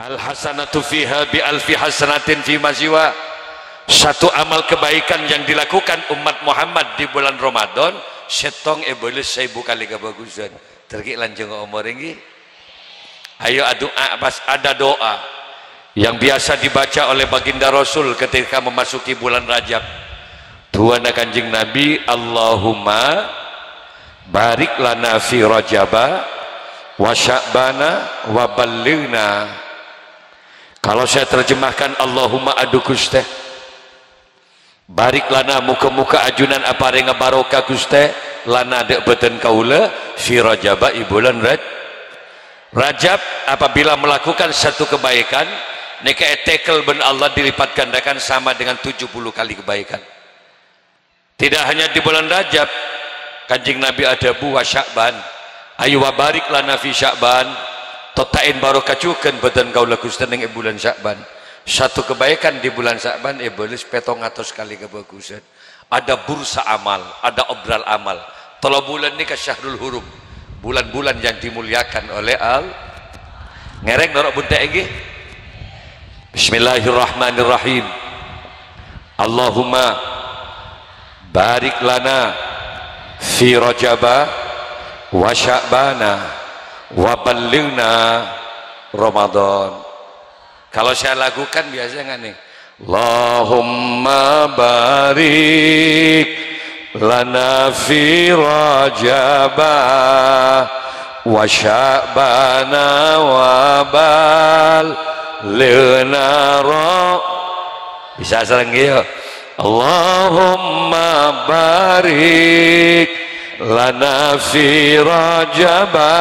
Al hasanatu fiha bi alfi hasanatin fi masiwa. Satu amal kebaikan yang dilakukan umat Muhammad di bulan Ramadan setong boleh 1000 kali kebagusan. Terkik lanjeng umur ini. Ayo ada doa yang biasa dibaca oleh baginda Rasul ketika memasuki bulan Rajab. Tuhan Kanjeng Nabi, Allahumma barik lana fi Rajaba wa Sya'bana wa ballighna. Kalau saya terjemahkan, Allahumma adu Gusti barik lana, muka-muka ajunan apa renga barokah Gusti lana dek beten kaula fi Rajaba bulan Rajab. Apabila melakukan satu kebaikan nika etekel ben Allah dilipat gandakan sama dengan 70 kali kebaikan. Tidak hanya di bulan Rajab, Kanjeng Nabi ada buah Sya'ban. Ayo wa barik lana fi Sya'ban. Totain barokah cuken beten kaula Gusti ning bulan Sya'ban. Satu kebaikan di bulan Sya'ban boleh 700 kali kebagusan. Ada bursa amal, ada obral amal. Tolo bulan ini ke Syahrul Hurum, bulan-bulan yang dimuliakan oleh ngereng norok bunte iki. Bismillahirrahmanirrahim. Allahumma barik lana fi Rajaba wa Sya'bana wa ballighna Ramadan. Kalau saya lakukan biasanya nih, Allahumma barik lana fi Rajaba wa Sya'bana wa ballighna bisa serang ya. Allahumma barik lana fi Rajaba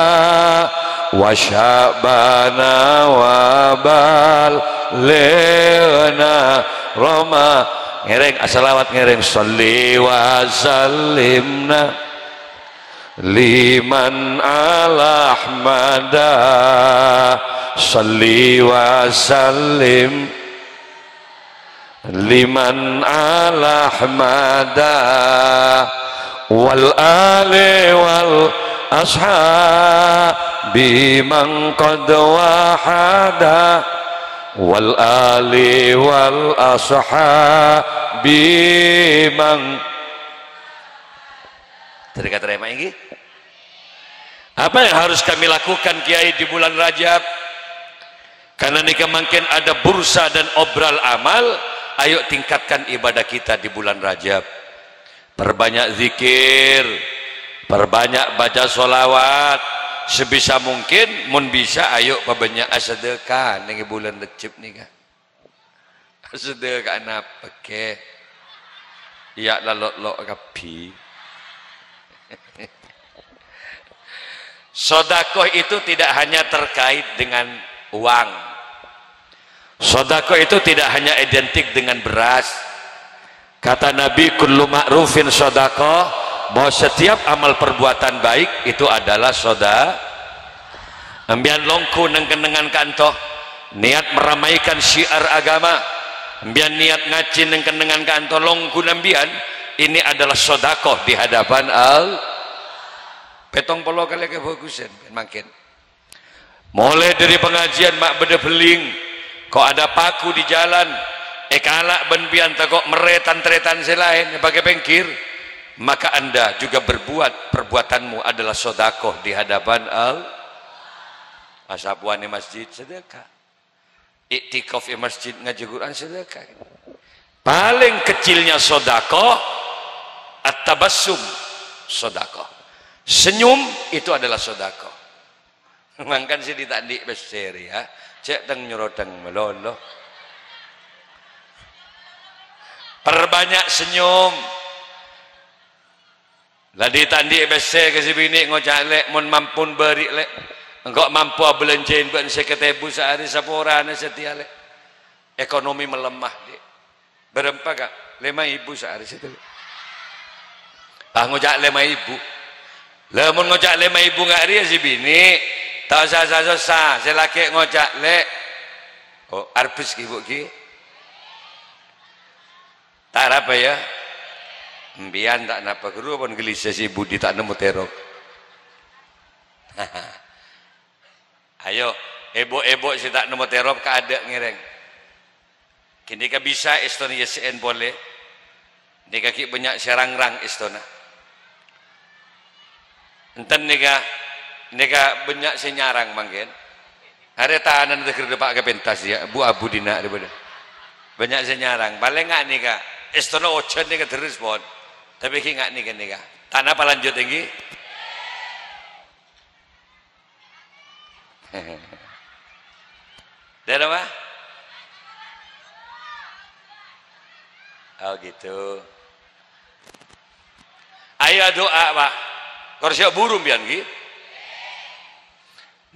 wa Sya'bana wa ballighna Roma. Ngereng asalawat ngereng sholli wa sallimna liman ala ahmada sholli wa sallim liman ala ahmada wal ali wal ashabi man qad wahada wal ali wal ashabi man. Terima ini. Apa yang harus kami lakukan Kiai di bulan Rajab? Karena ini mungkin ada bursa dan obral amal. Ayo tingkatkan ibadah kita di bulan Rajab. Perbanyak zikir, perbanyak baca sholawat, sebisa mungkin mun bisa ayo perbanyak sedekah ning bulan Rajab nih kan. Sedekah napa ke? Ya lalok kapi. Sedekah itu tidak hanya terkait dengan uang. Sedekah itu tidak hanya identik dengan beras. Kata Nabi kullu ma'rufin sedekah, bahwa setiap amal perbuatan baik itu adalah sedekah. Ambian longku nang kenengan kantoh niat meramaikan syiar agama, ambian niat ngaji nang kenengan kantoh longku nambian ini adalah sedekah di hadapan petong polo kali kebagusan makin. Mulai dari pengajian mak beda beling kok ada paku di jalan kalak benbian kok meretan-tretan selain pakai pengkir, maka anda juga berbuat perbuatanmu adalah sedekah di hadapan asapwani masjid sedekah, iktikaf di masjid ngaji Quran sedekah. Paling kecilnya sedekah at-tabassum sedekah, senyum itu adalah sedekah. Mangkan sih ditandik besar ya, cek teng nyorodeng melolo. Perbanyak senyum. Lah ditandik besar ke si bini ngocak lek mun mampun beri lek. Engkau mampu belanjain ben 50.000 sehari saporane setia lek. Ekonomi melemah dik. Berempa kak 5.000 sehari situ. Ah ngocak 5.000. Lah mun ngocak 5.000 ngak ria si bini. Tak usah saya laki ngocak lek. Oh arbis ki bu ki. Tak apa ya. Mbian tak napa guru pun gelisah si budi tak nemu terok. Ayo ebo si tak nemu terop ka ada ngereng kini ka bisa Estonia CN boleh ni kaki banyak serangrang istona enten nega banyak senyarang mangken hari tahanan deker depak ke pentas ya bu abu dina daripada banyak senyarang paling ngak nika istona ocean nika terus pon tapi ki ngak nika tanah apa lanjut tinggi dan apa oh gitu ayo doa pak kalau siap burung bian ki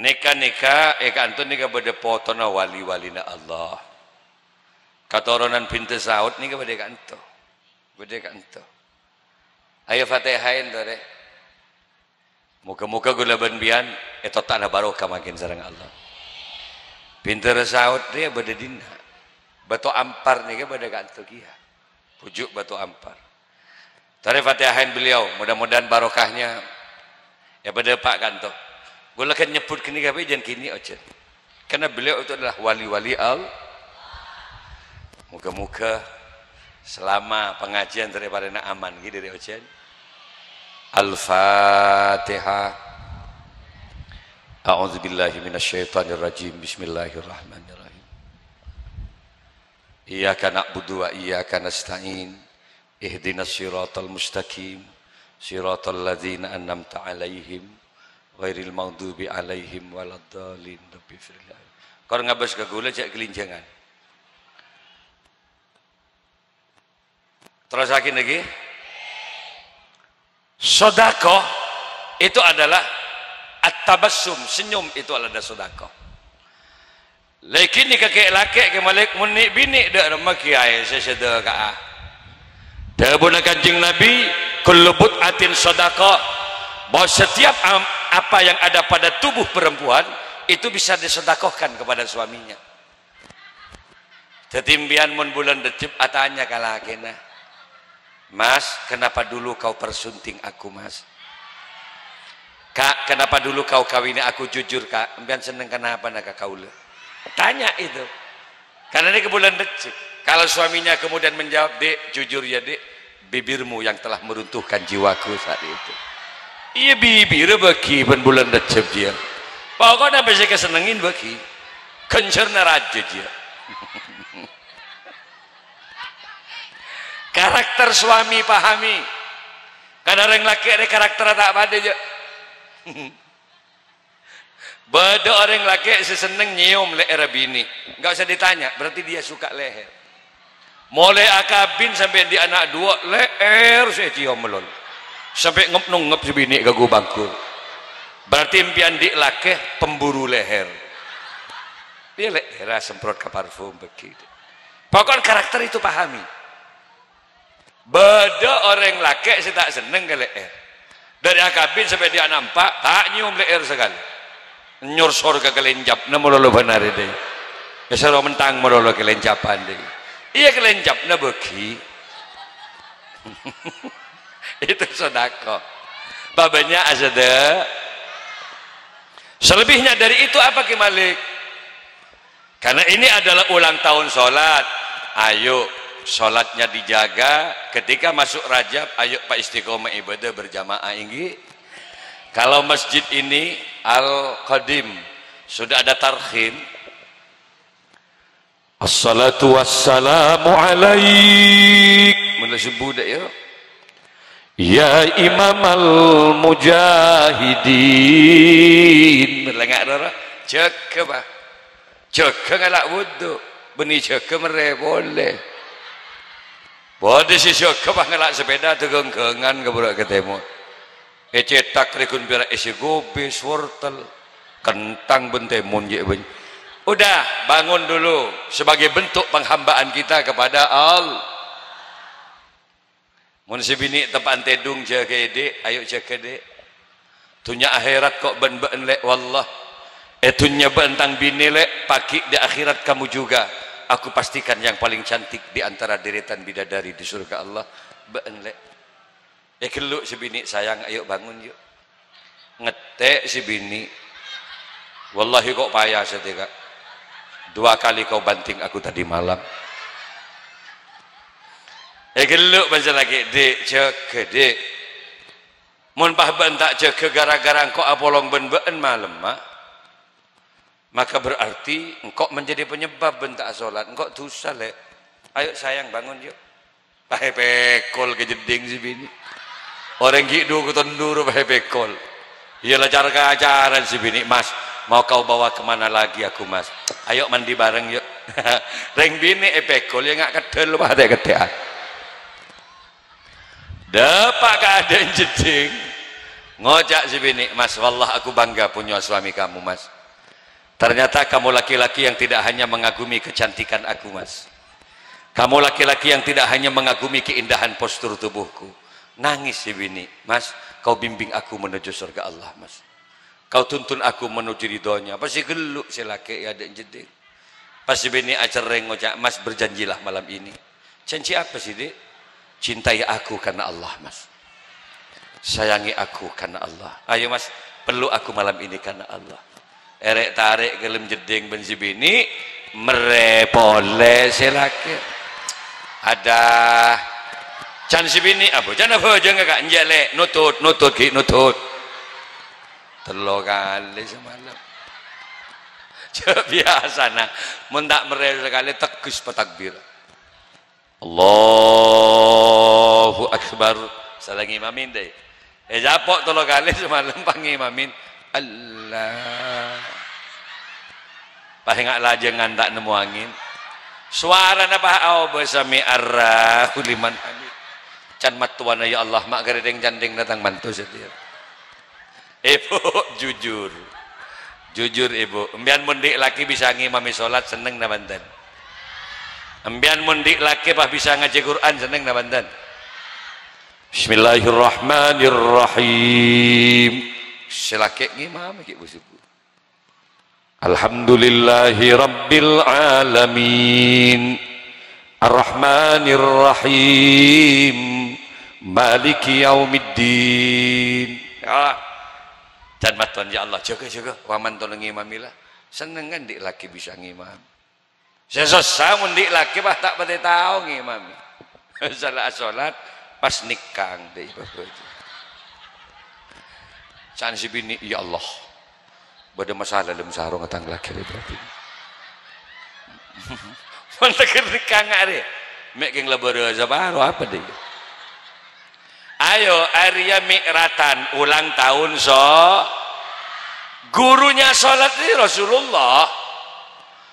nika antun nika bade potona wali-wali na Allah katoronan pintu saut nika bade kanto ayo fatihain tore muka-muka gula bian itu tanah barokah makin sareng Allah pintu saut dia bade dina batu ampar nika bade kanto kia pujuk batu ampar tore fatihain beliau mudah-mudahan barokahnya ya bade pak kanto gula kan nyebut kini gawe jangan kini ojen karena beliau itu adalah wali-wali Allah muka-muka selama pengajian daripada aman gitu dari ojen Al-Fatihah. A'udzubillahi minasyaitonirrajim. Bismillahirrahmanirrahim. Iyyaka na'budu wa iyyaka nasta'in. Ihdinas siratal mustaqim. Siratal ladzina an'amta 'alaihim ghairil maghdubi 'alaihim waladdallin. Rabbi firli. Kor ngabas ke gula cek kelinjangan. Terus lagi. Sedekah itu adalah at-tabassum, senyum itu adalah sedekah. Lakin ni kakek laki ke malik muni bini dak nama kiai sesedekah. Dabuna Kanjeng Nabi kullu but'atin sedekah. Bahwa setiap apa yang ada pada tubuh perempuan itu bisa disedekahkan kepada suaminya. Tetimbian mun bulan Recep atanya kalakena. Mas, kenapa dulu kau persunting aku, Mas? Kak, kenapa dulu kau kawini aku jujur, Kak? Empian seneng kenapa nak kau le? Tanya itu. Karena ini ke bulan Recep. Kalau suaminya kemudian menjawab, "Dek, jujur ya, Dek, bibirmu yang telah meruntuhkan jiwaku saat itu." Iya bibir bagi pen bulan Recep dia. Pokoknya bisa kesenengin bagi. Kencerna raja dia. Karakter suami pahami. Karena orang laki ada karakter tak pada je. Bada orang laki seseneng nyium leher bini. Enggak usah ditanya, berarti dia suka leher. Mulai akabin sampai di anak dua leher saya cium melon. Sampai ngep si bini gagu bangku. Berarti impian di laki pemburu leher. Dia leher semprot ke parfum begitu. Pokoknya karakter itu pahami. Beda orang laki saya tak seneng ke leher. Dari akabin sampai dia nampak tak nyium leher sekali. Nyor sorga kelenjap na mololo benar deh. Kesero mentang mololo kelenjapan deh. Iya kelenjap na beki. Itu sedekah. Babanya asada. Selebihnya dari itu apa Ki Malik? Karena ini adalah ulang tahun sholat. Ayo sholatnya dijaga. Ketika masuk Rajab, ayo Pak istiqomah ibadah berjamaah ini. Kalau masjid ini Al-Qadim sudah ada tarhim. Assalatu wassalamu alaik. Mana sebut ya? Ya Imam al-Mujahidin. Berlengak dara. Cek bah. Cek ngalak wudu. Beni cek mere boleh. Boleh si cek bah ngalak sepeda tegeng-gengan ke budak ketemu. Cetak rekun pira isi gobis wortel kentang bentemun je ben. Udah bangun dulu sebagai bentuk penghambaan kita kepada Allah. Mun si bini tempat tedung je ke dek, ayo je ke dek. Tunya akhirat kok ben-ben lek wallah. Tunya bentang bini lek paki di akhirat kamu juga. Aku pastikan yang paling cantik di antara deretan bidadari di surga Allah. Ben lek. Keluk si bini sayang ayo bangun yuk. Ngetek si bini. Wallahi kok payah setika. 2 kali kau banting aku tadi malam. Geluk baca lagi, dek cek dek. Mun pah bentak cek gara-gara engkau apolong ben-ben malam mak. Maka berarti engkau menjadi penyebab bentak solat. Engkau dosa lek. Ayo sayang bangun yuk. Pahe pekol ke jeding si bini. Orang gitu ketendur pahe pekol. Iyalah cara ajaran si bini, mas. Mau kau bawa kemana lagi aku mas? Ayo mandi bareng yuk. Reng bini pekol ya nggak kedel mah ada kedean. Dapat keadaan jeding. Ngojak si bini, mas wallah aku bangga punya suami kamu mas. Ternyata kamu laki-laki yang tidak hanya mengagumi kecantikan aku mas. Kamu laki-laki yang tidak hanya mengagumi keindahan postur tubuhku. Nangis si bini, mas kau bimbing aku menuju surga Allah mas. Kau tuntun aku menuju ridhonya. Pasti geluk si laki ya ada jeding. Pasti bini acereng ngojak, mas berjanjilah malam ini. Janji apa sih dek? Cintai aku karena Allah mas. Sayangi aku karena Allah. Ayo mas, peluk aku malam ini karena Allah. Erek tarik gelem jeding ben si bini merepole silake. Ada can si bini apa? Can apa jangan kak njale nutut ki nutut. 3 kali semalam. Biasa nah, mun tak mere sekali tegus petakbir. Allahu Akbar. Salah ngimamin deh. Japok 3 kali semalam pangimamin. Allah. Pahingak lajengan tak nemu angin. Suara napa au bersami arrah liman hamid. Can matuana ya Allah mak geredeng janding datang bantu setir. Ibu jujur. Jujur ibu. Embian mundik laki bisa ngimami salat seneng na banten. Embian mundik laki pah bisa ngaji Quran seneng na banten. Bismillahirrahmanirrahim. Silake ngimam iki busuku. Alhamdulillahi rabbil alamin. Arrahmanirrahim. Maliki yaumiddin. Ya. Dan matuan ya Allah jaga waman tolong ngimamilah. Seneng kan dik laki bisa ngimam. Sesosah mundik laki bah tak pada tahu ngimami. Salat pas nikang deh bapak. Can si bini ya Allah. Bada masalah dalam sarung atang laki berarti. Mantap nikang ada. Mek geng labora baru apa deh? Ayo Arya Mi'ratan ulang tahun gurunya salat ini Rasulullah.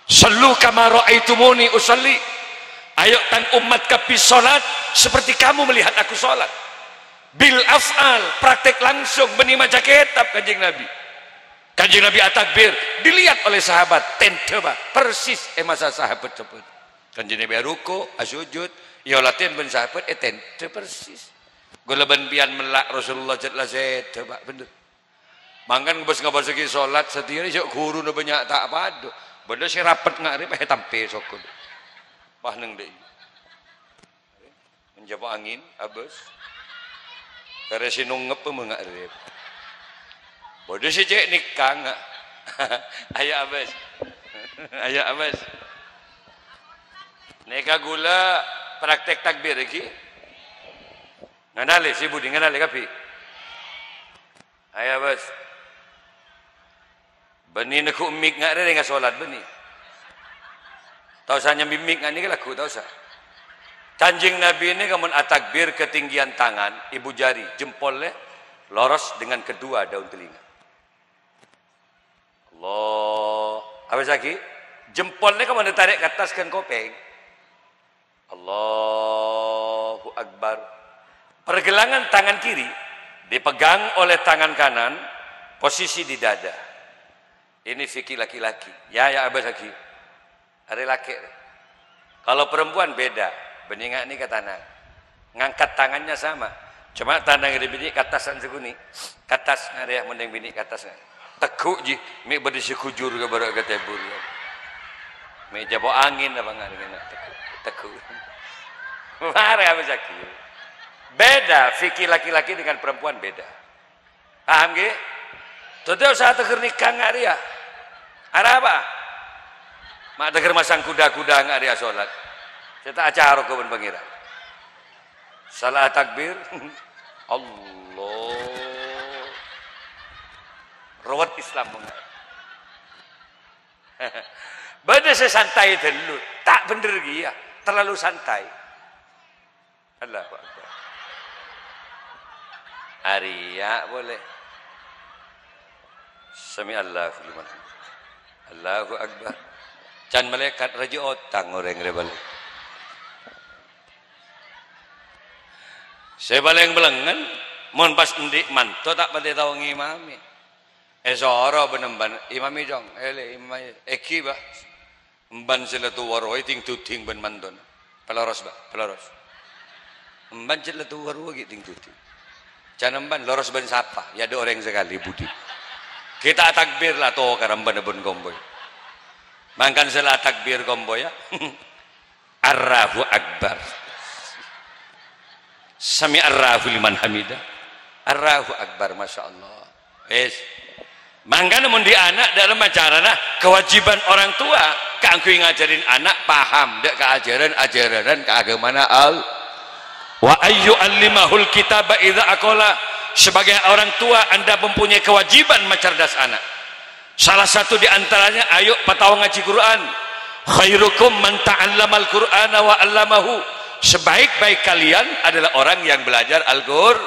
Sallu kama ra'aitumuni usalli. Ayo tan umat kapi salat seperti kamu melihat aku salat. Bil af'al, praktek langsung benima jaketab kanjeng Nabi. Kanjeng Nabi atakbir dilihat oleh sahabat tenteba persis masa sahabat cepet. Kanjeng Nabi ruku, asujud, ya latihan ben sahabat tente persis. Golaban pian melak Rasulullah jatlah teba bener. Mangkan ngebos segi salat sendiri sok guru nu banyak tak padu. Benda si rapat ngarep tampe sokul. Pah neng deui. Menjaba angin abes. Kare sinung ngep mengarep. Bodoh si cek nikah. Ayo abes. Ayo abes. Nikah gula praktek takbir lagi. Nganali si budi nganali kapi. Ayo abes. Beni nak umik ngak ada dengan solat beni. Tahu sahnya mimik ngak ni laku tahu sah. Canjing Nabi ini kamu atakbir ketinggian tangan, ibu jari, jempolnya loros dengan kedua daun telinga. Allah. Apa lagi? Jempolnya kamu ditarik ke atas kan kopeng. Allahu Akbar. Pergelangan tangan kiri dipegang oleh tangan kanan, posisi di dada. Ini fikih laki-laki. Ya abah lagi. Hari laki. Kalau perempuan beda. Beningak ni kata tangan. Ngangkat tangannya sama. Cuma tangan yang bini katasan seguni. Katas ada yang mending bini katas. Tekuk ji. Mi berdisi kujur ke barak ke tebur. Mi jabo angin apa nggak dengan tekuk. Marah abah lagi. Beda fikih laki-laki dengan perempuan beda. Paham ke? Tadi usaha teker nikah nggak dia? Ada apa? Mak deger masang kuda-kuda nggak dia sholat. Saya tak acara kau pengira. Salah takbir. Allah. Rawat Islam mengat. Bada sesantai dulu. Tak bener dia. Terlalu santai. Allahu Akbar. Arya boleh. Sami Allahu liman. Allahu Akbar. Can malaikat raja otang orang rebel. Saya baleng belengan, mon pas ndik manto tak pada tahu ngimami. Esoro benemban imami jong, ele imami eki ba. Mban sila tu waroi ting tu ting ben mandon. Peloros ba, peloros. Mban sila tu waroi ting tu ting. Can mban loros ben sapa, ya ada orang sekali budi. Kita takbir lah to karamban ben komboy. Mangkan sila takbir komboy ya. Allahu Akbar. Sami Allahu liman hamidah. Allahu Akbar, Masya Allah. Yes. Mangga namun di anak dalam acarana kewajiban orang tua kangku ngajarin anak paham dek keajaran keagamaan al wa ayyu allimahul kitaba idza aqala. Sebagai orang tua Anda mempunyai kewajiban mencerdas anak. Salah satu di antaranya ayo patawa ngaji Quran. Khairukum man ta'allamal Qur'ana wa 'allamahu. Sebaik-baik kalian adalah orang yang belajar Al-Qur'an.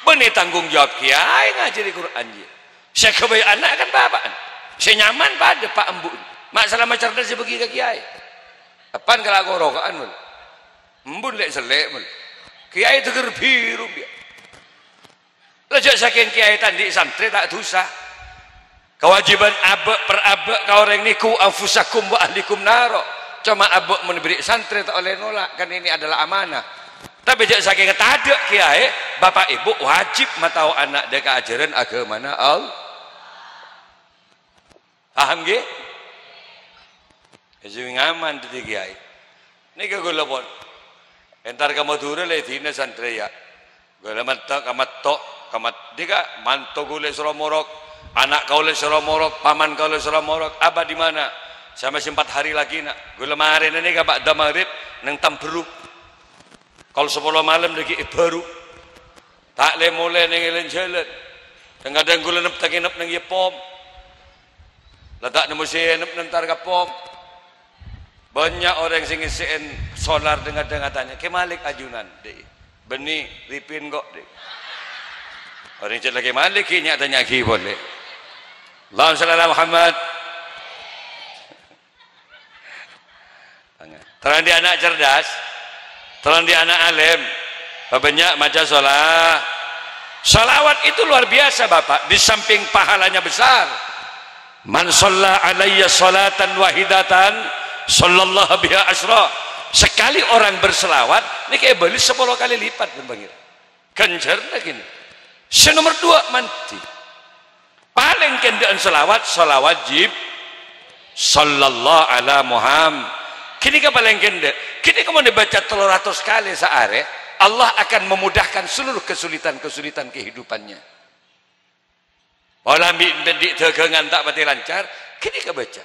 Benih tanggung jawab kiai ngajari Quran dia. Saya kebayang anak kan bapak. Saya nyaman pada Pak Embu. Masalah cerdas dia pergi ke kiai. Apaan kalau aku rokaan mul? Embun lek selek mul. Kiai teger biru dia. Lejak saking kiai tadi santri tak dosa. Kewajiban abek per abek kau orang niku anfusakum wa ahlikum naro. Cuma abuk memberi santri tak oleh nolak, kan ini adalah amanah. Tapi jangan saking ketaduk kiai, bapak ibu wajib matau anak dia keajaran agama Allah. Paham ge? Jadi ngaman di kiai. Ini ke gula pun. Entar kamu turun le dina santri ya. Gula matok kamat dika manto gule seromorok, anak kau le seromorok, paman kau le seromorok, abah di mana? Saya masih 4 hari lagi nak. Gula kemarin ini kabak dah maghrib nang tamberuk. Kalau 10 malam lagi baru. Tak le mulai nang jalan. Kadang gula nep takinep nang pom. Letak nemu nep nentar ka pom. Banyak orang sing ngisiin solar dengan tanya, "Ke Malik ajunan, Dek." Beni ripin kok, Dek. Orang cek lagi Malik nya tanya ki boleh. Allahumma shalli ala Muhammad. Terang di anak cerdas, terang di anak alim, banyak maca sholat. Salawat itu luar biasa Bapak, di samping pahalanya besar. Man shalla alayya sholatan wahidatan sallallahu biha asra. Sekali orang berselawat, ini kayak beli 10 kali lipat Bang. Kencer lagi nih. Nomor 2 mati. Paling kendaan selawat wajib sallallahu ala Muhammad. Kini ka paling kende, kini kamu dibaca 300 kali sehari, Allah akan memudahkan seluruh kesulitan-kesulitan kehidupannya. Walau mendik tegangan tak pati lancar, kini ka baca.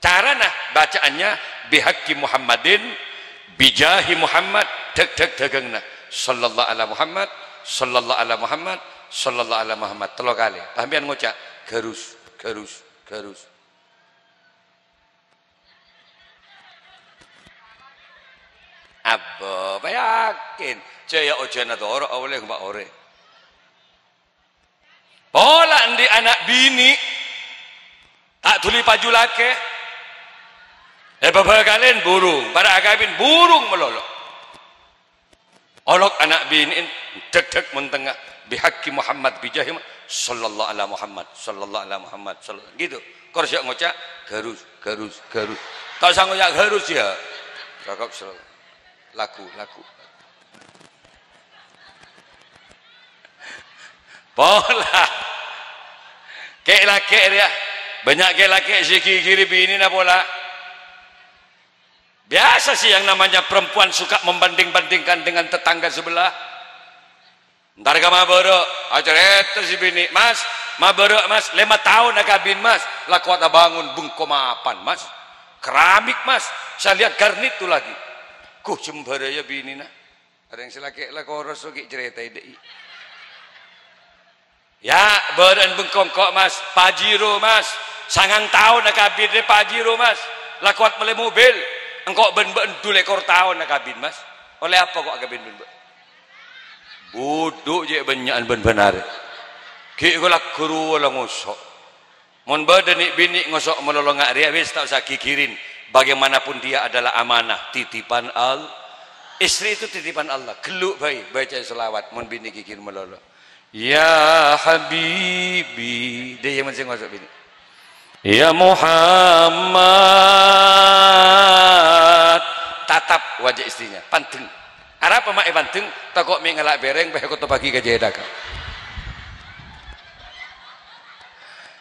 Cara nah bacaannya bihaqqi Muhammadin, bijahi Muhammad, tek tegangna. Sallallahu ala Muhammad, sallallahu ala Muhammad, sallallahu ala Muhammad. 3 kali. Pahamian ngucap garus. Abba, yakin. Caya ojana doro oleh mbak ore. Bola di anak bini tak tuli paju lake. Bapak kalian burung, para agabin burung melolok. Olok anak bini dek mentengah bihaqqi Muhammad bijahi sallallahu ala Muhammad sallallahu ala Muhammad sallallahu gitu. Kau siap ngocak garus. Tak sanggup ngocak garus ya. Cakap sallallahu. Laku pola kayak laki dia banyak kayak laki siki kiri bini na pola biasa sih yang namanya perempuan suka membanding-bandingkan dengan tetangga sebelah. Ntar kama boro acara itu si bini, mas mabarek mas 5 tahun nak kabin mas lah kuat bangun bengkomapan mas keramik mas saya lihat garnit tu lagi kuh cembara ya bini nah ada yang selaki lah koros lagi cerita ide ya badan bengkongkok mas pajiro mas 9 tahun nak kabin deh pajiro mas lah kuat mele mobil engkau ben-ben 2 ekor tahun nak kabin mas oleh apa kok kabin ben bodoh je banyakan ben-benar ki golak guru la ngosok mon badan ni bini ngosok melolong ngak ria wis tak usah kikirin bagaimanapun dia adalah amanah titipan istri itu titipan Allah geluk baik baca selawat mon bini kikir melolong ya habibi dia yang mesti ngosok bini ya Muhammad tatap wajah istrinya panteng arah apa mak panteng takok mi ngalak bereng bae kota pagi ke jedaka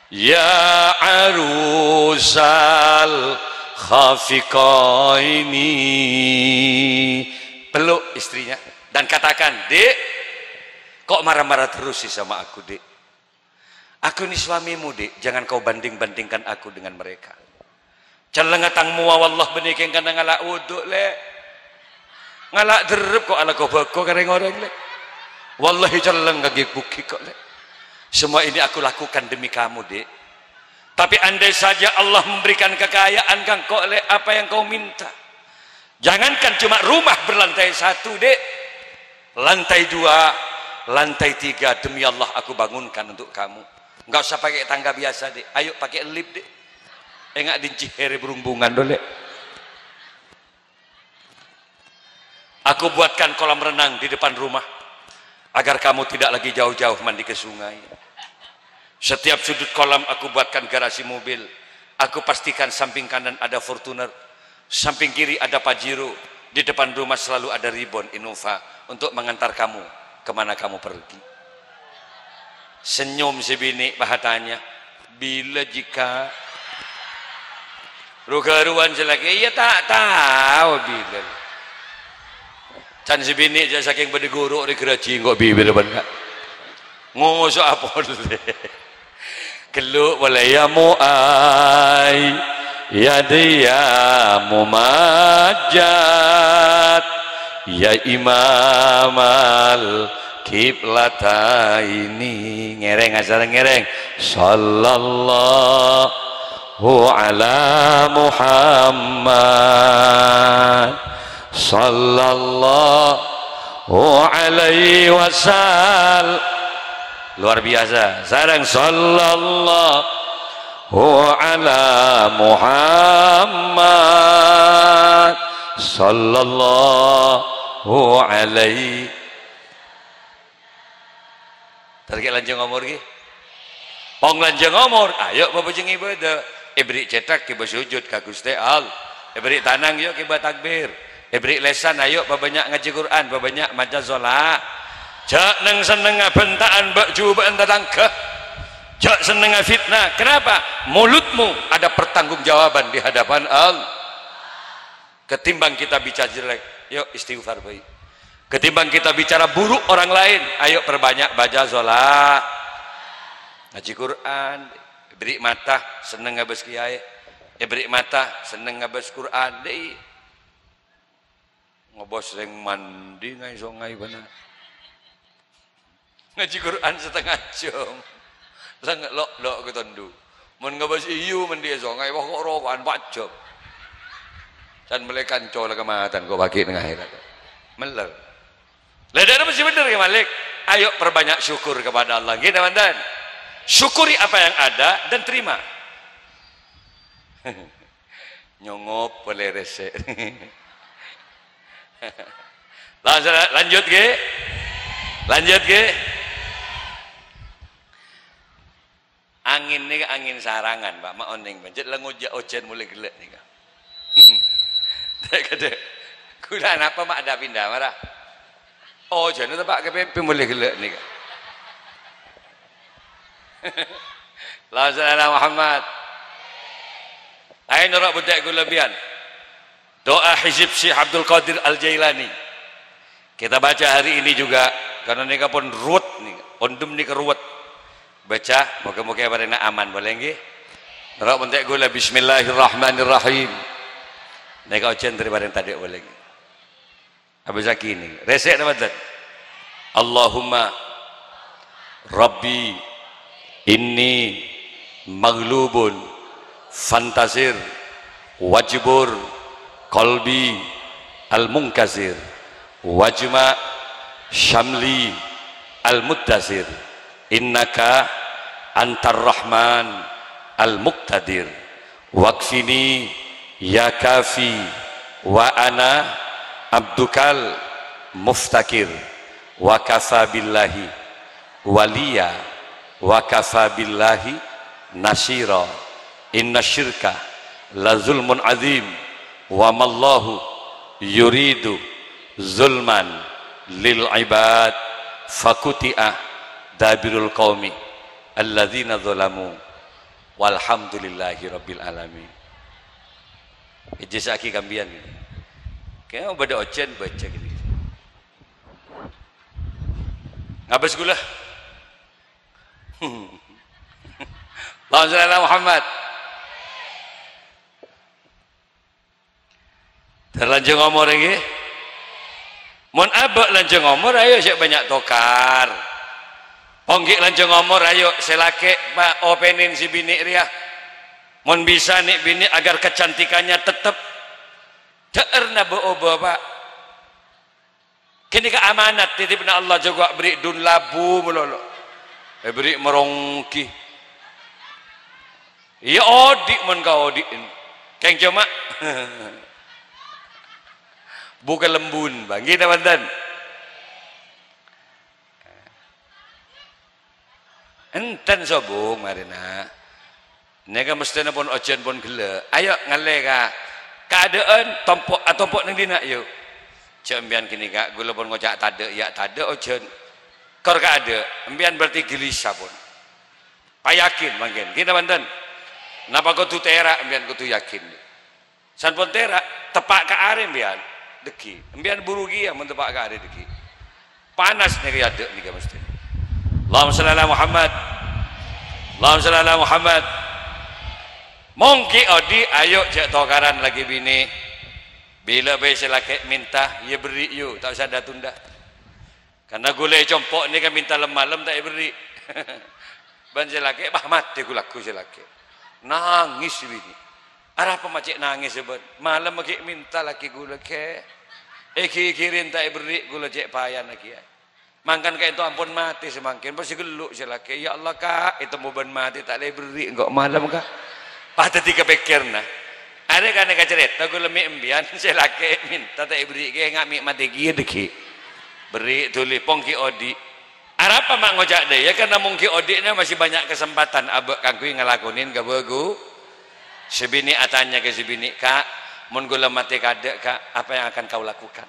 ya arusal khafiqaini peluk istrinya dan katakan dek kok marah-marah terus sih sama aku dek aku ini suamimu dek jangan kau banding-bandingkan aku dengan mereka celengatangmu wallah benikeng kana ngalak uduk le ngalak derep kok ala kau bako kareng orang le wallahi celeng gagik buki kok le semua ini aku lakukan demi kamu dek tapi andai saja Allah memberikan kekayaan kang kok le apa yang kau minta jangankan cuma rumah berlantai 1 dek lantai 2 lantai 3 demi Allah aku bangunkan untuk kamu enggak usah pakai tangga biasa dek ayo pakai lift dek enggak dincihere berumbungan dole aku buatkan kolam renang di depan rumah agar kamu tidak lagi jauh-jauh mandi ke sungai setiap sudut kolam aku buatkan garasi mobil aku pastikan samping kanan ada Fortuner samping kiri ada Pajero di depan rumah selalu ada Ribbon Innova untuk mengantar kamu kemana kamu pergi senyum si bini bahatanya bila jika rugaruan selagi iya tak tahu bila can si bini aja saking pada guru di geraji kok bibir benar ngosok apa le keluk boleh ya muai ya dia mumajat ya imamal kiblataini ngereng asal ngereng sallallahu ala Muhammad sallallahu alaihi wasallam luar biasa sarang sallallahu ala Muhammad sallallahu alaihi target lanjang umur ki pong lanjang umur ayo babujeng ibadah ibri cetak kiba sujud ka Gusti Allah ibri tanang yuk kiba takbir ibri lesan ayo babanyak ngaji Quran babanyak maca sholat jak neng seneng bentaan bak jubaan tetangga jak seneng fitnah kenapa mulutmu ada pertanggungjawaban di hadapan Allah ketimbang kita bicara jelek yuk istighfar baik ketimbang kita bicara buruk orang lain ayo perbanyak baca sholat ngaji Quran ibri mata seneng ngabas kiai ibri mata seneng ngabas Quran deh ngobos sering mandi ngai songai benar ngaji Quran setengah jam sangat lok ketondu mun ngobos iyu mandi songai wah kok rokokan 4 jam dan melekan cola kematan kau bagi dengan akhirat meler ledar mesti bener ya Malik ayo perbanyak syukur kepada Allah gitu teman-teman syukuri apa yang ada dan terima nyongop boleh resek lanjut ke angin nih angin sarangan Pak mak oning banjir lenguja ojen mulai gelek nih kak kade kuda apa mak ada pindah marah oh jadi Pak KPP mulai gelek nih kak Langsung Muhammad ayo norak budak gulabian doa hizib Syekh Abdul Qadir Al-Jailani kita baca hari ini juga karena mereka pun ruwet nih ondum nih keruwet baca moga-moga barena aman boleh nggih rok mentek gula bismillahirrahmanirrahim nek ojen daripada tadi boleh nggih habis sakini resek dapat Allahumma rabbi inni maghlubun fantasir wajibur qalbi al-munkasir wajma syamli al-muddasir innaka antar rahman al-muqtadir waqfini ya kafi wa ana abdukal muftakir wa kafa billahi waliya wa kafa billahi nasira inna syirka la zulmun azim wa mallahu yuridu zulman lil ibad fakuti'ah dabirul qaumi alladzina zalamu walhamdulillahi rabbil alamin. Ijazah aki kambian ini kayaknya pada ojen baca gini ngabas gula Allahumma shalli ala Muhammad. Terlanjung ngomor lagi mon abak lanjung ngomor ayo siap banyak tokar ponggik lanjung ngomor ayo selake pak openin si bini ria mon bisa nih bini agar kecantikannya tetap teer na bo pak kini ke amanat titipna Allah juga beri dun labu melolo beri merongki ya odik mon kau odik keng cuma bukan lembun bang kita mantan enten sobung marina nega mesti pun ojen pun gele ayo ngale ka keadaan tompok atau pok nang dina yuk jambian kini kak gula pun ngocak tade ya tade ojen kor ka ada embian berarti gelisah pun payakin mungkin kita mantan napa kau tu terak embian kau tu yakin san pun terak tepak ke arem embian deki embian burugi yang mentepak ke arem deki panas nih ada nih mesti Allahumma shalli ala Muhammad Allahumma shalli ala Muhammad mongki odi ayo cek tokaran lagi bini bila biasa laki minta ya beri yuk tak usah dah tunda karena gulai compok ni kan minta lem-malam tak beri ban laki bah mati ku laku laki nangis bini arah pemacik nangis sebut malam lagi minta laki gula ke kirin tak beri gula cek payan lagi ya mangkan kayak itu ampun mati semakin pasti geluk laki ya Allah kak itu mau ban mati tak boleh beri enggak malam kak pada tiga pikir nah ada kan nega cerita gue lemik embian saya laki minta tak beri ke nggak mik mati kia deki beri tuli pongki odi apa mak ngojak deh ya karena mungkin odiknya masih banyak kesempatan abek kangkui ngelakuin gak bagu sebini atanya ke sebini kak mun gula mati kadek kak apa yang akan kau lakukan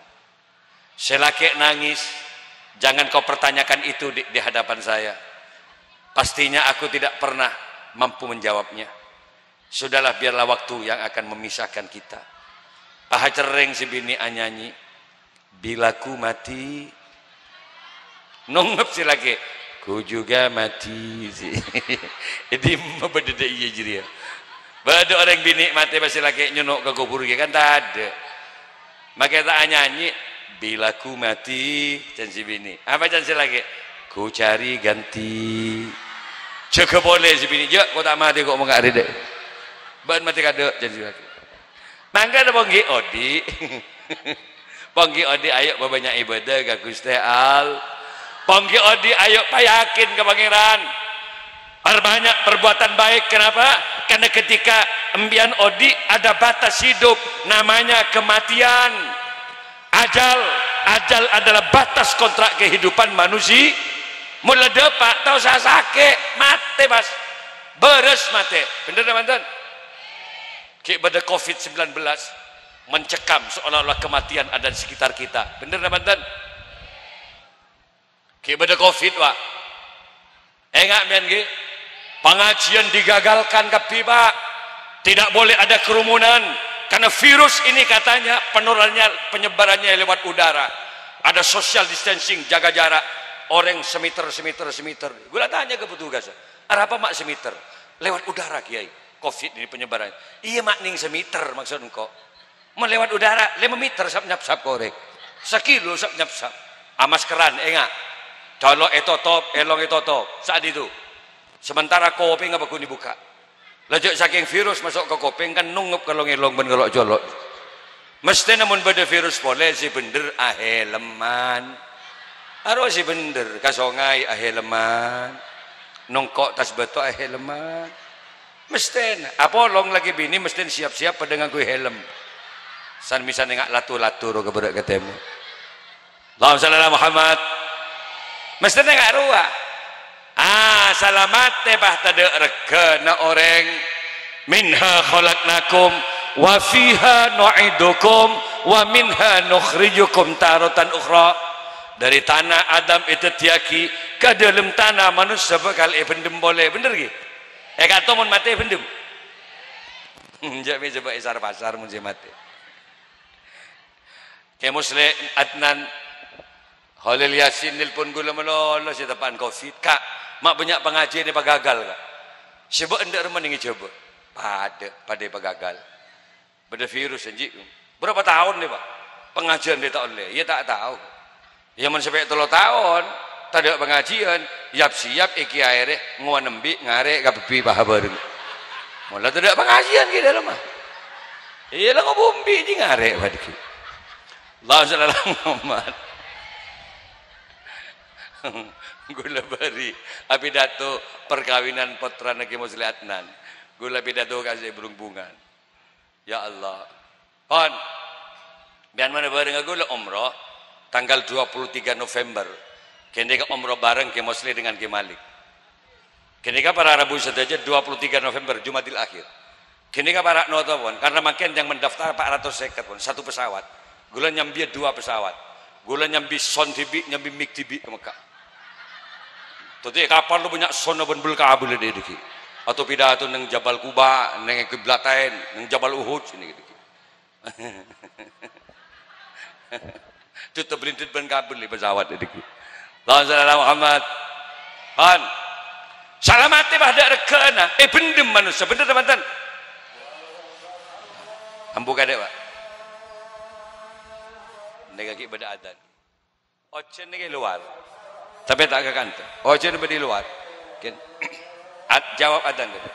saya laki nangis jangan kau pertanyakan itu di hadapan saya pastinya aku tidak pernah mampu menjawabnya. Sudahlah biarlah waktu yang akan memisahkan kita. Aha cereng si bini anyanyi. Bila ku mati. Nonggep si lagi. Ku juga mati. Ini membededa iya jadi ya. Bada orang bini mati masih lagi nyunuk ke kubur kan tak ada. Maka tak nyanyi. Bila ku mati. Jangan si bini. Apa jangan si lagi? Ku cari ganti. Jaga boleh si bini. Ya kau tak mati kok mau gak ada deh. Ban mati kado jadi lagi. Mangga ada ponggi odi. Ponggi odi ayo banyak ibadah ke Gusti Al. Ponggi odi ayo payakin ke pangeran. Perbanyak perbuatan baik kenapa? Karena ketika embian odi ada batas hidup namanya kematian. Ajal adalah batas kontrak kehidupan manusia. Mulai depak tahu saya sakit mati mas. Beres mati. Bener teman-teman? Kepada COVID-19 mencekam seolah-olah kematian ada di sekitar kita. Benar teman-teman? Kepada COVID wak. Enggak men ge. Pengajian digagalkan ke Pak. Tidak boleh ada kerumunan karena virus ini katanya penyebarannya lewat udara. Ada social distancing, jaga jarak. Orang semiter. Gua tanya ke petugas. Apa mak semeter? Lewat udara kiai. Covid ini penyebarannya. Iya mak ning semeter maksud engkau. Melewat udara 5 meter sap nyap-sap korek. 1 kilo sap nyap-sap. Maskeran enggak. Colok etotop, elong etotop. Saat itu. Sementara kopeng apa kuni buka. Lajak saking virus masuk ke kopeng kan nungup kalau ngelong ben kalau colok. Mesti namun pada virus boleh si bener aheleman. Aro si bener kasongai aheleman. Nongkok tas beto aheleman. Mesti apa long lagi bini mesti siap-siap pada nganggo helm. San bisa nengak latu-latu ro keberak ketemu. Allahumma shalli ala Muhammad. Mesti nengak ruah. Salamat tebah tada regana orang minha khalaqnakum wa fiha nu'idukum wa minha nukhrijukum taratan ukhra. Dari tanah Adam itu tiaki ke dalam tanah manusia bakal bendem boleh bener gitu. Kata mun mati bendem. Jadi coba isar pasar mun mati. Kayak Muslim Adnan Khalil Yasin nelpon gula melolo si depan Covid. Kak, mak banyak pengajian ni pagagal kak. Sebab endak remening coba. Pada pagagal. Pada virus anjing. Berapa tahun ni pak? Pengajian dia tak oleh. Ia tak tahu. Ia men sampai 3 tahun tak ada pengajian. Siap iki aire nguan nembi ngarek kabebi paha bareng. Mula tak ada pengajian ki dalam mah. Iya lah ngobombi ji ngarek badiki. Allah sallallahu Muhammad. Gula bari apidato perkawinan putra Naki Musli Adnan. Gula pidato kasih berhubungan. Ya Allah. Kon. Biar mana bareng gula umrah tanggal 23 November. Kini ke umrah bareng ke Musli dengan ke Malik. Kini ke para Rabu saja 23 November Jumatil Akhir. Kini ke para noto pun karena makin yang mendaftar 450 pun satu pesawat. Gula nyambi 2 pesawat. Gula nyambi son tibi nyambi mik tibi ke Mekah. Tadi kapal lu banyak son pun belkabul di diki. Atau pidato neng Jabal Kuba, neng Kiblatain, neng Jabal Uhud ini gitu. Itu terbelintit ban kabel di pesawat di diki. Allahumma Muhammad. Han. Salamati pada rekana. Bendem manusia, bener teman-teman. Ambu kade pak. Nega ki pada adan. Ocen nega luar. Tapi tak ke kantor. Ocen di luar. Kan? Jawab adan gitu.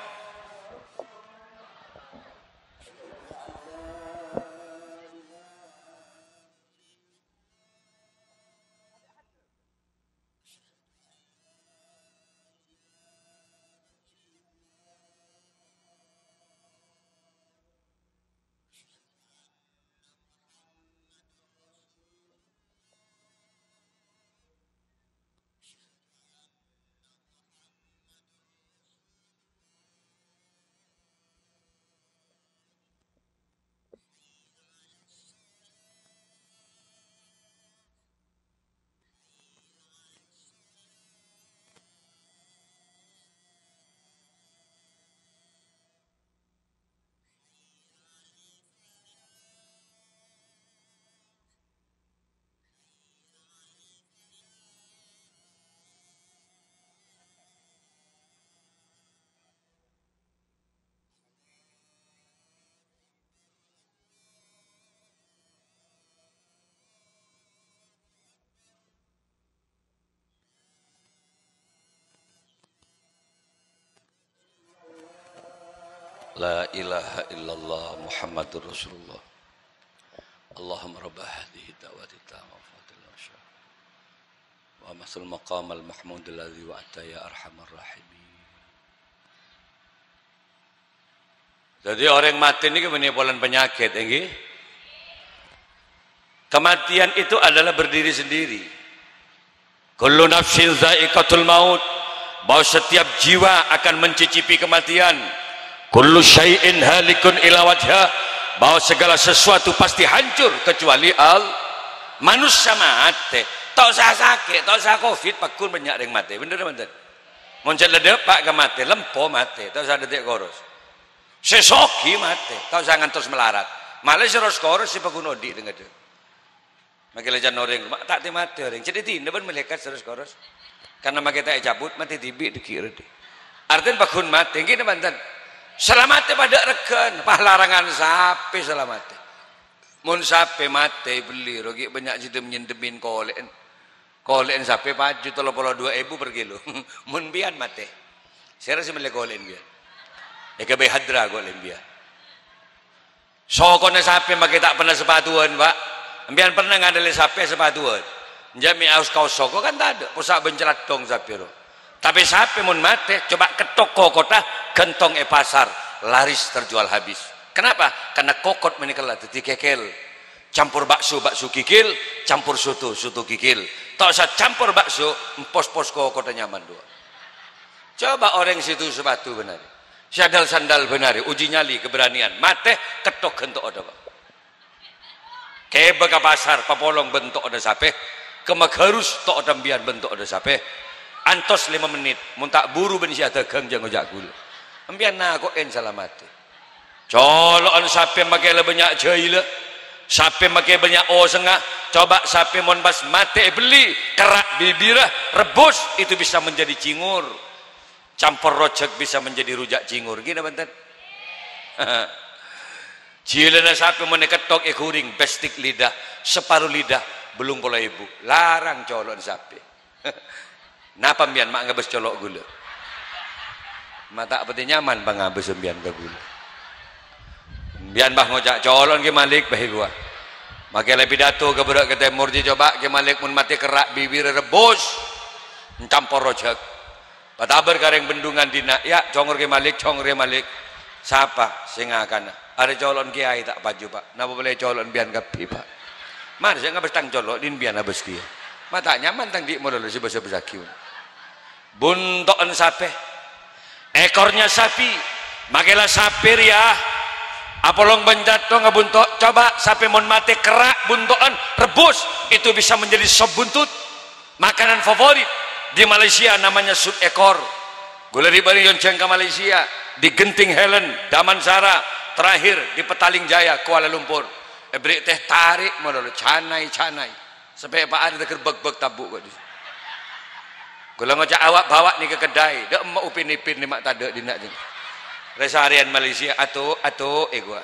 La ilaha illallah Muhammadur Rasulullah. Allahumma rabb hadhihi da'wati tamma fatil asya. Wa masul maqam al-mahmud alladhi wa'ata ya arhamar rahimin. Jadi orang mati ini menimbulkan penyakit, enggih. Kematian itu adalah berdiri sendiri. Kullu nafsin dha'iqatul maut. Bahwa setiap jiwa akan mencicipi kematian. Kullu syai'in halikun ila wajha, bahwa segala sesuatu pasti hancur kecuali manusia mati. Tak usah sakit, tak usah covid, pakun banyak yang mati. Bener bener. Muncul ledep pak ke mati, lempo mati, tak usah detik koros. Sesoki mati, tak usah ngantos melarat. Malah seros koros si pakun odi dengan dia. Makin lejan orang, tak mati orang. Jadi tidak pun melekat seros koros. Karena makin tak cabut mati tibi dikira deh. Artinya bakun mati gini mantan selamatnya pada reken larangan sapi selamatnya mun sapi mati beli rugi banyak situ menyendemin kolen sapi paju 32.000 per kilo mun bian mati saya rasa beli kolen bian ekabe hadra kolen bian sokone sapi makai tak pernah sepatuan pak bian pernah ngadali sapi sepatuan jami aus kaos soko kan tak ada pusak bencelat dong sapi ro tapi sapi mun mati coba ke toko kota gentong pasar laris terjual habis kenapa karena kokot menikelah jadi kekel campur bakso kikil campur soto kikil tak usah campur bakso pos kokot nyaman dua coba orang situ sepatu benar sandal benar uji nyali keberanian mati ketok gentok ada pak kebe ke pasar papolong bentuk ada sapi kemagharus tok ada bian bentuk ada sapi antos 5 menit mun tak buru ben sia dagang jang ojak gula empian na kok en salamate colokan sapi make banyak jaila sapi make banyak sengah coba sapi mon pas mate beli kerak bibirah rebus itu bisa menjadi cingur campur rojak bisa menjadi rujak cingur gini banten jilana sapi mon ketok kuring bestik lidah separuh lidah belum pola ibu larang colon sapi napa mbian mak ngabes colok gula mata peti nyaman bang ngabes mbian ke gula mbian bah ngojak colon ke malik bahi gua make le pidato ke berak ke temur ji coba ke malik mun mati kerak bibir rebus campur rojak patabar kareng bendungan dina ya congor ke malik siapa sing akan ada colon kiai tak baju pak napa boleh colon mbian kapi pak mar saya ngabes tang colok din mbian abes dia mata nyaman tang di modal si bahasa kiun buntoan sapi ekornya sapi makelah sapi ya apolong benjato ngebuntok coba sapi mon mati kerak buntoan rebus itu bisa menjadi sop buntut makanan favorit di Malaysia namanya sup ekor gula di bari yonceng ke Malaysia di Genting Helen Damansara terakhir di Petaling Jaya Kuala Lumpur beri teh tarik modal canai sampai Pak ada terbeg-beg tabuk kok. Kalau ngajak awak bawa ni ke kedai, dak emak upin-ipin ni mak tadak dinak je. Resa harian Malaysia atau gua.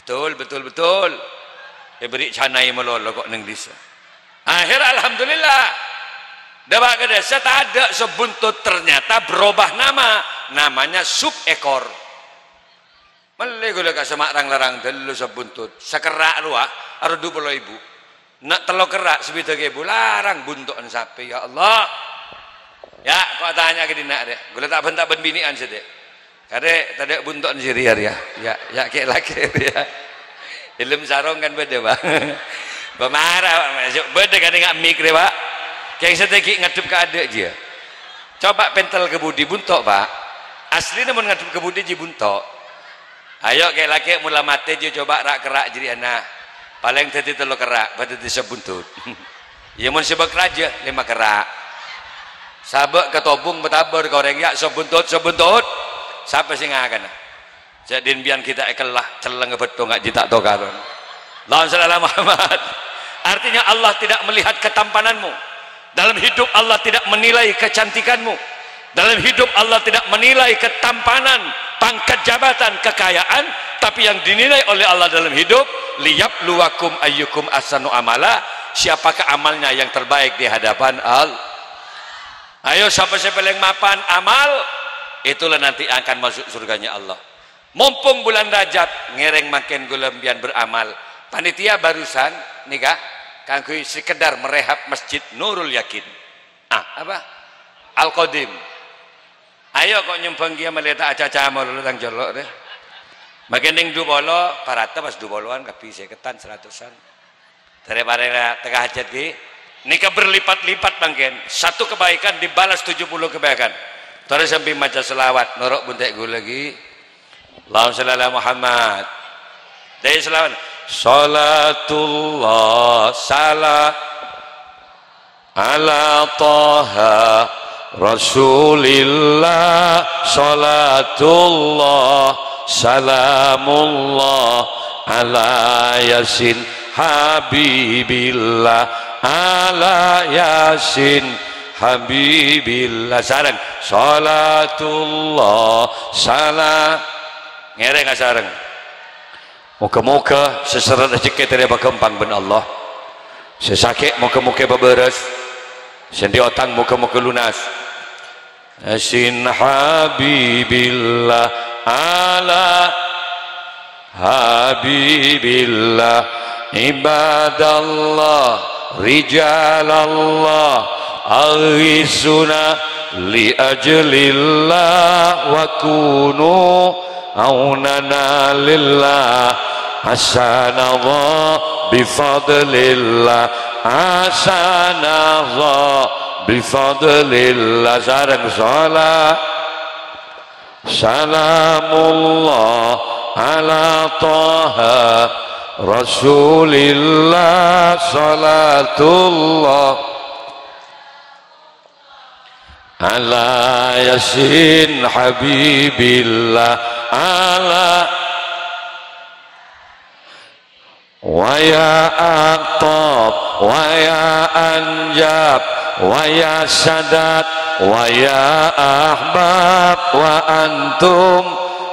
Betul. Beri canai melolo kok nang desa. Akhir alhamdulillah. Dapat ke desa tak ada sebuntut ternyata berubah namanya sup ekor. Malai gula ka semak larang delu sebuntut. Sekerak lu aru 20.000. Nak telok kerak sebida ke larang buntukan sapi ya Allah ya kok tanya ke dinak deh gula tak ben binian sedek kare tadi buntukan siriar ya kek laki ya ilmu sarong kan beda pak pemarah beda kan enggak mikir pak kayak sedeki ngadep ke adek dia coba pentel kebudi buntok pak asli namun ngadep kebudi ji buntok ayo kayak laki mula mati dia coba rak kerak jadi anak paling tadi telur kerak pada desa buntut ya mun sebab raja 5 kerak sabak ketobung betabar koreng ya sebuntut siapa sing akan jadi bian kita ekelah celeng betul nggak jitak tokaron lawan sallallahu Muhammad artinya Allah tidak melihat ketampananmu dalam hidup Allah tidak menilai kecantikanmu dalam hidup Allah tidak menilai ketampanan pangkat jabatan kekayaan tapi yang dinilai oleh Allah dalam hidup liyabluwakum ayyukum ahsanu amala siapakah amalnya yang terbaik di hadapan Allah ayo siapa paling mapan amal itulah nanti akan masuk surganya Allah mumpung bulan Rajab ngereng makin gulembian beramal panitia barusan nikah kanggo sekedar merehab masjid Nurul Yakin apa Al-Qadim ayo kok nyumbang dia melihat aca-aca mau tang jolok deh makin ning dubolo parata pas duboloan kapi seketan 100-an daripada tengah hajat ki nikah berlipat-lipat bangken satu kebaikan dibalas 70 kebaikan terus sampai maca selawat norok buntek gue lagi Allahumma shalli ala Muhammad dari selawat salatullah salam ala taha Rasulillah salatullah salamullah ala yasin habibillah ala yasin habibillah sareng salatullah salam ngereng sareng muka-muka seserat rezeki dari bakempang ben Allah sesakit muka-muka beberes sendi otang muka-muka lunas asin habibillah ala habibillah ibadallah rijalallah aghisuna li ajlillah wa kunu aunana lillah hasanallah bifadlillah hasanallah bifadlillah sareng salat salamullah ala taha rasulillah salatullah ala yasin habibillah ala wa ya aqtab wa ya anjab wa ya sadat wa ya ahbab wa antum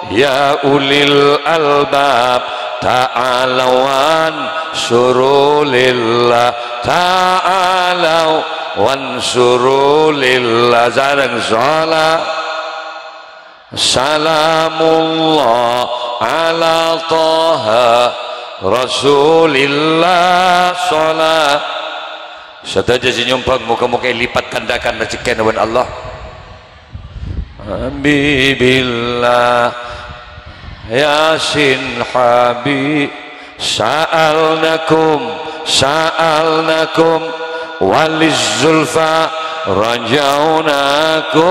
ya ulil albab ta'alawan surulillah ta'alaw wansurulillah sareng salat salamullah ala taha rasulillah salat sadaja sinyumpang muka-muka lipat kandakan rezeki nawan Allah habibillah yasin habib sa'alnakum walizzulfa rajaunakum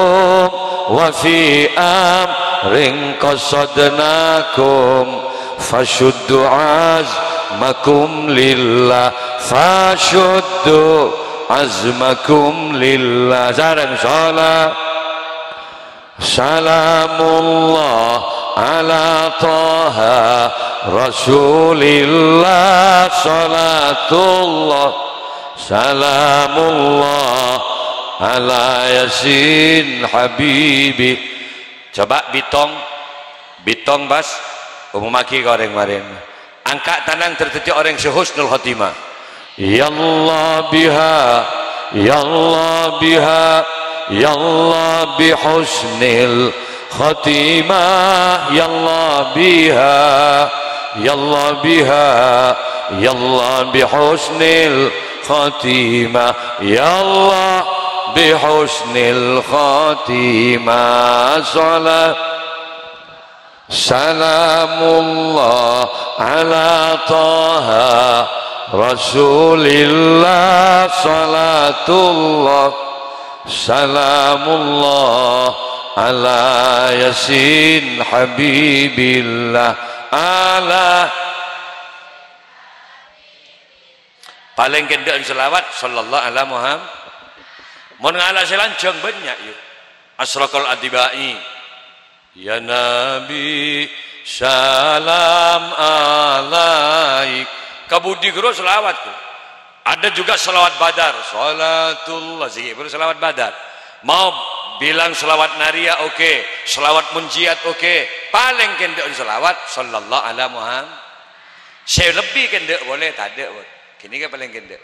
wa fi amrin qasadnakum fashuddu azmakum lillah fashuddu azmakum lillah sareng salat salamullah ala taha rasulillah salatullah salamullah ala yasin habibi coba bitong bas umumaki koreng-koreng angka tanang tertutup orang sehusnul khotimah yallah biha yallah biha yallah bihusnil khatimah yallah biha yallah biha yallah bihusnil khatimah yallah bihusnil khatimah salat salamullah ala taha rasulillah salatullah salamullah ala yasin habibillah ala paling kendaan selawat sallallahu ala Muhammad mun ngala selanjang banyak yuk asraqal adibai ya nabi salam alaik kabudi guru selawat ada juga selawat badar salatullah zikir selawat badar mau bilang selawat naria oke, selawat munjiat oke, paling kendek selawat sallallahu ala Muhammad saya lebih kendek boleh tak ada gini kan paling kendek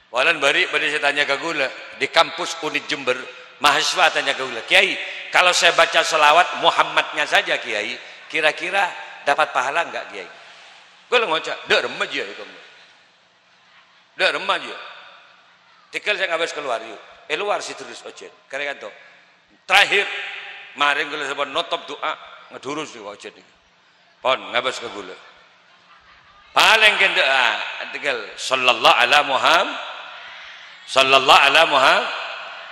walan bari pada saya tanya ke gula di kampus Unid Jember mahasiswa tanya ke gula Kiai kalau saya baca selawat Muhammadnya saja Kiai kira-kira dapat pahala enggak Kiai gue ngocak dek remaja ya kamu dek remaja tikal saya ngabas keluar yuk luar si terus ojen karena kan terakhir maring kalau sebab notop doa ngedurus di ojen pon ngabas ke gula paling kende tinggal sallallahu ala Muhammad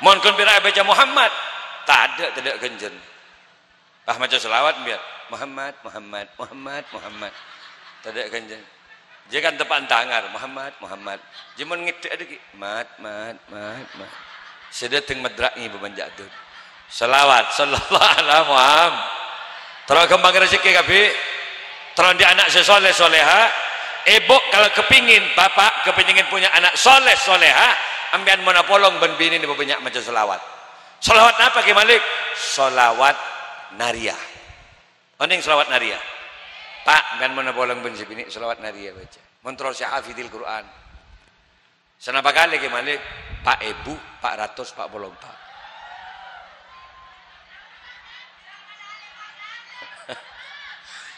mohon kon pira baca Muhammad tak ada genjen maca selawat biar Muhammad tak ada genjen jika tepan tangan Muhammad jemun ngedek ada ki mat sedeteng madraknya bebanjak tu selawat sallallahu ala Muhammad terus kembang rezeki kabeh terus di anak sesoleh soleha ibu kalau kepingin bapak kepingin punya anak soleh soleha ambian mana polong ben bini ni banyak macam selawat. Selawat apa ke Malik? Selawat nariyah. Oning selawat nariyah. Pak, ambian mana polong ben bini selawat nariyah baca. Mentrol si hafidil Quran. Senapa kali ke Malik? Pak Ibu, Pak Ratus, Pak Bolong Pak.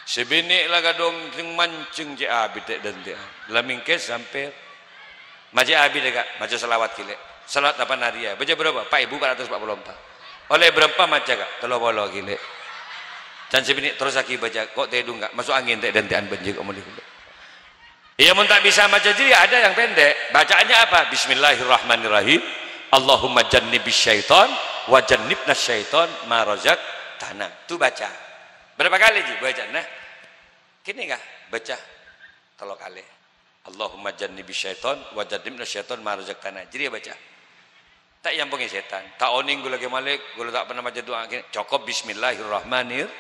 Sebini lah kadang mancing je abi tak dan dia. Lamingkes sampai macam abi dekat macam selawat kile. Selawat apa naria? Baca berapa? Pak Ibu 400 Pak Bolong Pak. Oleh berapa macam kak? Telo bolo kile. Dan sebini terus aki baca. Kok tedu enggak? Masuk angin tak dan tian benjik omong kile. Ia pun tak bisa macam dia. Ada yang pendek. Bacaannya apa? Bismillahirrahmanirrahim. Allahumma jannibis syaitan wa jannibnas syaitan ma razaqtana. Tu baca. Berapa kali ji baca? Nah, kini enggak baca telo kali. Allahumma jannibis syaitan wa jannibnas syaitan ma razaqtana. Jadi baca. Tak yang pengen setan. Tak oning gula ke Malik, gula tak pernah baca doa kini. Cukup bismillahirrahmanirrahim.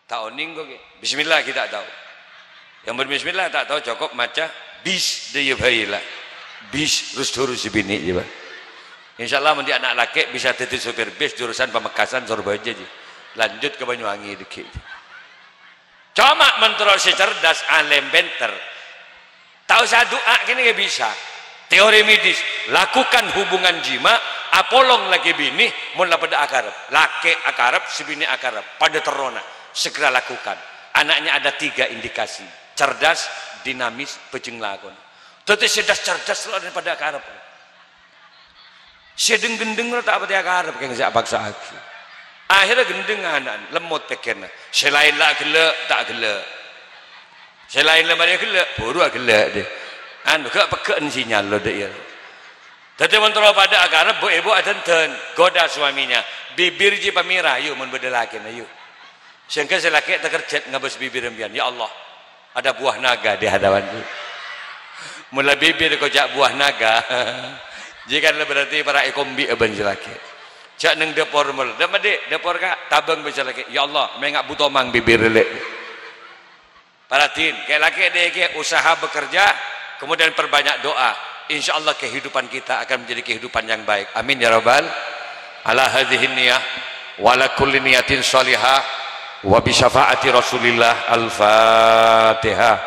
Tak oning gula. Bismillah kita tahu. Yang berbismillah tak tahu cukup maca bis dia bayilah. Bis terus bini je. Insyaallah nanti anak laki bisa jadi supir bis jurusan Pamekasan Surabaya je. Lanjut ke Banyuwangi dikit. Cuma menterol si cerdas alim benter. Tahu saya doa kini gak bisa. Teori medis, lakukan hubungan jima, apolong lagi bini, mun pada akarab. Laki akarab, si bini akarab, pada terona. Segera lakukan. Anaknya ada 3 indikasi. Cerdas, dinamis, pejeng lakon. Tetapi cerdas lo daripada akarab. Sedeng gendeng lo tak apa dia akarab, kayak saya paksa aku. Akhirnya gendengan lemot pikirnya. Selain lah gelak tak gelak. Selain lah dia gelak, baru gelak dia. Anu gak pekean sinyal lo dia. Tetapi mentera pada agar bu ibu aten goda suaminya. Bibir je pamira, yuk mun bedelakin ayo. Sehingga selaki terkerjet ngabes bibir embian. Ya Allah, ada buah naga di hadapanku. Mula bibir kojak buah naga. Jika berarti para ikombi aban selaki. Cak neng depor mul, depor kak tabang bisa lagi. Ya Allah, mengak butomang bibir lek. Paratin, kayak laki dia usaha bekerja, kemudian perbanyak doa. Insya Allah kehidupan kita akan menjadi kehidupan yang baik. Amin ya rabbal. Ala hadhihi niyah, wala kulli niyatin salihah, wa bi syafaati Rasulillah. Al-Fatihah.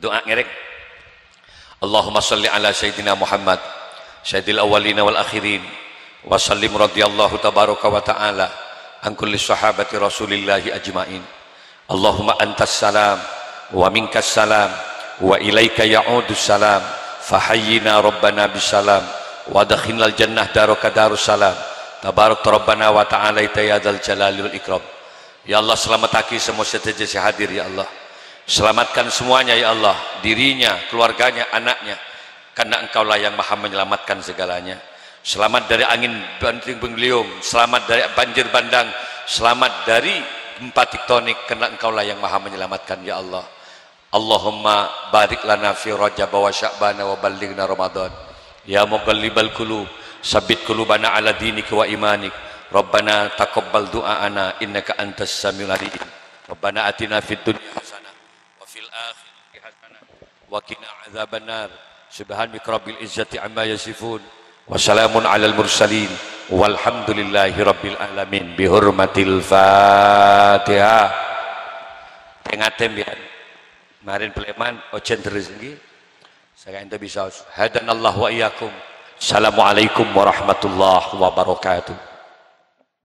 Doa ngerek. Allahumma salli ala sayyidina Muhammad sayyidil awwalina wal akhirin wa sallim radhiyallahu tabaraka wa ta'ala an kulli sahabati rasulillahi ajmain. Allahumma antas salam wa minkas salam wa ilaika ya'udus salam fahayyina rabbana bisalam wa adkhilnal jannah daraka darus salam tabarak rabbana wa ta'ala ya dzal jalali wal ikram. Ya Allah, selamatkan semua setuju hadir ya Allah. Selamatkan semuanya ya Allah, dirinya, keluarganya, anaknya, karena Engkaulah yang maha menyelamatkan segalanya. Selamat dari angin banting beliung, selamat dari banjir bandang, selamat dari gempa tektonik, karena Engkaulah yang maha menyelamatkan ya Allah. Allahumma barik lana fi Rajab wa Sya'ban wa ballighna Ramadan. Ya muqallibal qulub, sabbit qulubana ala dinika wa imanik. Rabbana taqabbal du'aana innaka antas samiul alim. Rabbana atina fid dunya hasanah fil akhirati hasanah wa qina adzabannar. Subhanaka rabbil izzati amma yasifun wa salamun alal mursalin walhamdulillahi rabbil alamin. Bi hurmatil Fatihah. Pengatem ya. Kemarin Pleman ojen terus nggih. Saya ente bisa hadanallahu wa iyyakum. Assalamualaikum warahmatullahi wabarakatuh.